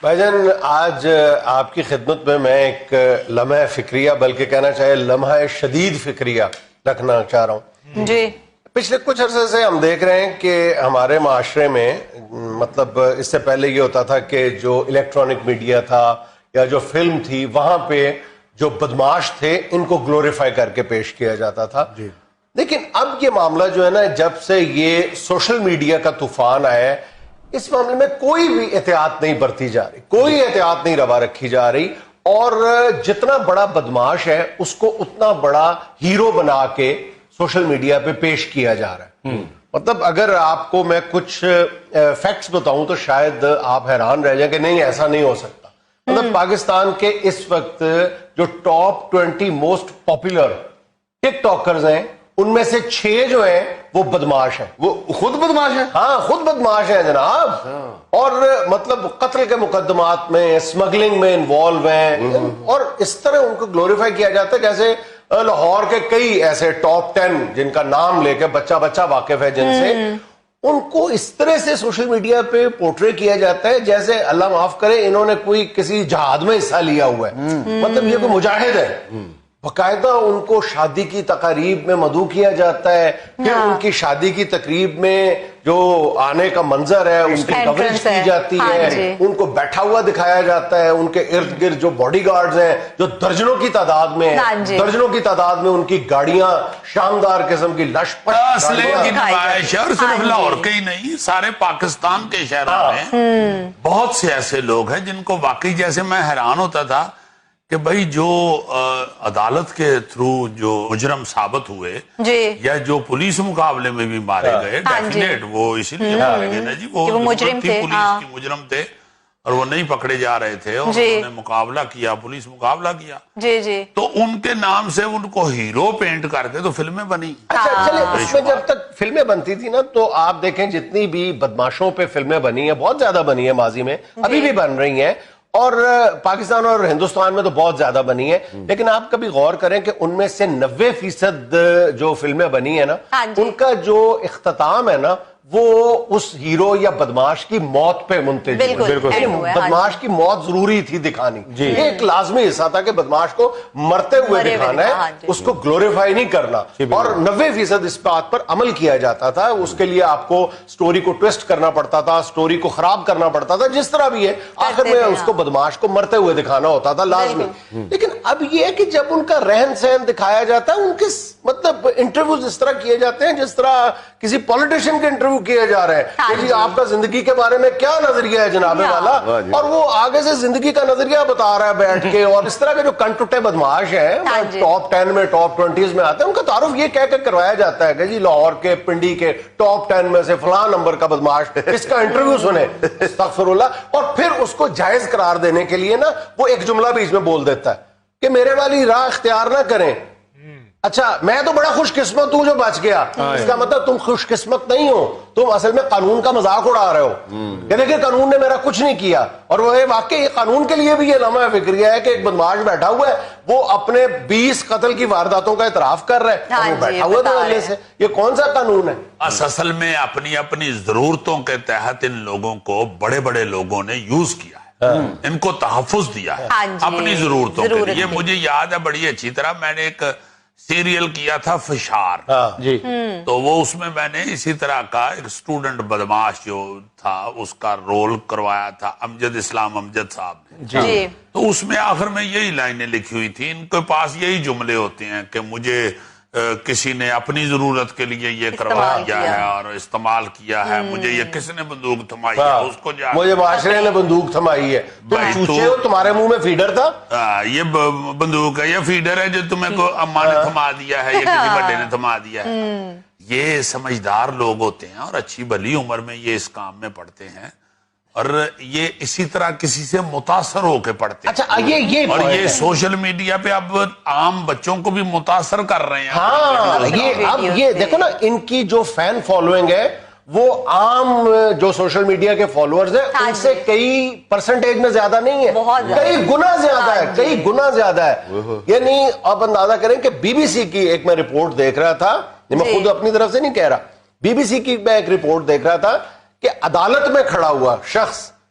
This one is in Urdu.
بھائی جان آج آپ کی خدمت میں ایک لمحہ فکریہ بلکہ کہنا چاہے لمحہ شدید فکریہ رکھنا چاہ رہا ہوں جی۔ پچھلے کچھ عرصے سے ہم دیکھ رہے ہیں کہ ہمارے معاشرے میں مطلب اس سے پہلے یہ ہوتا تھا کہ جو الیکٹرانک میڈیا تھا یا جو فلم تھی وہاں پہ جو بدماش تھے ان کو گلوریفائی کر کے پیش کیا جاتا تھا، لیکن اب یہ معاملہ جو ہے نا جب سے یہ سوشل میڈیا کا طوفان آیا ہے اس معاملے میں کوئی بھی احتیاط نہیں برتی جا رہی، کوئی احتیاط نہیں روا رکھی جا رہی، اور جتنا بڑا بدماش ہے اس کو اتنا بڑا ہیرو بنا کے سوشل میڈیا پہ پیش کیا جا رہا ہے۔ مطلب اگر آپ کو میں کچھ فیکٹس بتاؤں تو شاید آپ حیران رہ جائیں کہ نہیں ایسا نہیں ہو سکتا۔ مطلب پاکستان کے اس وقت جو ٹاپ 20 موسٹ پاپولر ٹک ٹاکرز ہیں ان میں سے 6 جو ہیں وہ بدماش ہیں۔ وہ خود بدماش ہیں؟ ہاں خود بدماش ہیں جناب، اور مطلب قتل کے مقدمات میں اسمگلنگ میں انوالو ہیں، اور اس طرح ان کو گلوریفائی کیا جاتا ہے جیسے لاہور کے کئی ایسے ٹاپ 10 جن کا نام لے کے بچہ واقف ہے جن سے، ان کو اس طرح سے سوشل میڈیا پہ پورٹری کیا جاتا ہے جیسے اللہ معاف کرے انہوں نے کوئی کسی جہاد میں حصہ لیا ہوا ہے، مطلب یہ کوئی مجاہد ہے۔ باقاعدہ ان کو شادی کی تقاریب میں مدعو کیا جاتا ہے، پھر ان کی شادی کی تقریب میں جو آنے کا منظر ہے ان کی کوریج کی جاتی ہے، ان کو بیٹھا ہوا دکھایا جاتا ہے، ان کے ارد گرد جو باڈی گارڈز ہیں جو درجنوں کی تعداد میں ہیں، درجنوں کی تعداد میں ان کی گاڑیاں شاندار قسم کی لش پش اسلحے کی نمائش ہے، اور صرف لاہور کے ہی نہیں سارے پاکستان کے شہروں میں بہت سے ایسے لوگ ہیں جن کو واقعی جیسے میں حیران ہوتا تھا کہ بھائی جو عدالت کے تھرو جو مجرم ثابت ہوئے یا جو پولیس مقابلے میں بھی مارے گئے ڈیفینیٹ وہ اسی لیے مارے گئے نا جی، وہ مجرم تھے، پولیس کی مجرم تھے اور وہ نہیں پکڑے جا رہے تھے اور انہوں نے مقابلہ کیا، پولیس مقابلہ کیا، تو ان کے نام سے ان کو ہیرو پینٹ کر کے تو فلمیں بنی۔ اچھا چلے اس میں جب تک فلمیں بنتی تھی نا تو آپ دیکھیں جتنی بھی بدماشوں پہ فلمیں بنی ہیں بہت زیادہ بنی ہیں ماضی میں، ابھی بھی بن رہی ہیں، اور پاکستان اور ہندوستان میں تو بہت زیادہ بنی ہے، لیکن آپ کبھی غور کریں کہ ان میں سے 90% جو فلمیں بنی ہیں نا ان کا جو اختتام ہے نا وہ اس ہیرو یا بدماش کی موت پہ منتج ہے۔ بدماش کی موت ضروری تھی دکھانی، یہ ایک لازمی حصہ تھا کہ بدماش کو مرتے ہوئے دکھانا ہے، اس کو گلوریفائی نہیں کرنا، اور 90% اس بات پر عمل کیا جاتا تھا۔ اس کے لیے آپ کو سٹوری کو ٹویسٹ کرنا پڑتا تھا، سٹوری کو خراب کرنا پڑتا تھا، جس طرح بھی ہے آخر میں اس کو بدماش کو مرتے ہوئے دکھانا ہوتا تھا لازمی۔ لیکن اب یہ ہے کہ جب ان کا رہن سہن دکھایا جاتا ہے، ان کے مطلب انٹرویوز اس طرح کیے جاتے ہیں جس طرح کسی پولیٹیشین کے انٹرویو کیے جا رہے ہیں کہ جی آپ کا زندگی کے بارے میں کیا نظریہ ہے جناب والا، اور وہ آگے سے زندگی کا نظریہ بتا رہا ہے بیٹھ کے، اور اس طرح کے جو کنٹوٹے بدماش ہیں ٹاپ 10 میں ٹاپ 20 میں آتے ہیں ان کا تعارف یہ کہہ کے کروایا جاتا ہے کہ جی لاہور کے پنڈی کے ٹاپ 10 میں سے فلاں نمبر کا بدماش اس کا انٹرویو سنیں، استغفر اللہ، اور پھر اس کو جائز قرار دینے کے لیے نا وہ ایک جملہ بیچ میں بول دیتا ہے کہ میرے والی راہ اختیار نہ کریں، اچھا میں تو بڑا خوش قسمت ہوں جو بچ گیا، اس کا مطلب تم خوش قسمت نہیں ہو، تم اصل میں قانون کا مذاق اڑا رہے ہو کہ دیکھیں قانون نے میرا کچھ نہیں کیا۔ اور وہ واقعی قانون کے لیے بھی یہ لمحہ فکریہ ہے کہ ایک بدماش بیٹھا ہوا ہے وہ اپنے 20 قتل کی وارداتوں کا اعتراف کر رہا ہے اور وہ بیٹھا ہوا ہے دھڑلے سے، یہ کون سا قانون ہے؟ اصل میں اپنی اپنی ضرورتوں کے تحت ان لوگوں کو بڑے بڑے لوگوں نے یوز کیا ہے، ان کو تحفظ دیا ہے اپنی ضرورتوں کے لیے۔ مجھے یاد ہے بڑی اچھی طرح میں نے ایک سیریل کیا تھا فشار، تو وہ اس میں نے اسی طرح کا ایک اسٹوڈنٹ بدماش جو تھا اس کا رول کروایا تھا امجد اسلام امجد صاحب نے، تو اس میں آخر میں یہی لائنیں لکھی ہوئی تھی، ان کے پاس یہی جملے ہوتے ہیں کہ مجھے کسی نے اپنی ضرورت کے لیے یہ کروا دیا ہے اور استعمال کیا ہے، مجھے یہ کس نے بندوق تھمائی ہے، اس کو مجھے معاشرے نے بندوق تھمائی ہے، تم چوچے ہو تمہارے منہ میں فیڈر تھا، یہ بندوق ہے یہ فیڈر ہے جو تمہیں کو اماں نے تھما دیا ہے یا کسی بڑے نے تھما دیا ہے۔ یہ سمجھدار لوگ ہوتے ہیں اور اچھی بھلی عمر میں یہ اس کام میں پڑتے ہیں اور یہ اسی طرح کسی سے متاثر ہو کے پڑھتے ہیں۔ اچھا اور یہ سوشل میڈیا پہ اب عام بچوں کو بھی متاثر کر رہے ہیں۔ ہاں اب یہ دیکھو نا ان کی جو فین فالوئنگ ہے وہ عام جو سوشل میڈیا کے فالوورز ہیں ان سے کئی پرسنٹیج میں زیادہ نہیں ہے، کئی گنا زیادہ ہے، کئی گنا زیادہ ہے۔ یعنی آپ اندازہ کریں کہ بی بی سی کی ایک میں رپورٹ دیکھ رہا تھا، میں خود اپنی طرف سے نہیں کہہ رہا، بی بی سی کی میں ایک رپورٹ دیکھ رہا تھا کہ عدالت میں کھڑا ہوا شخص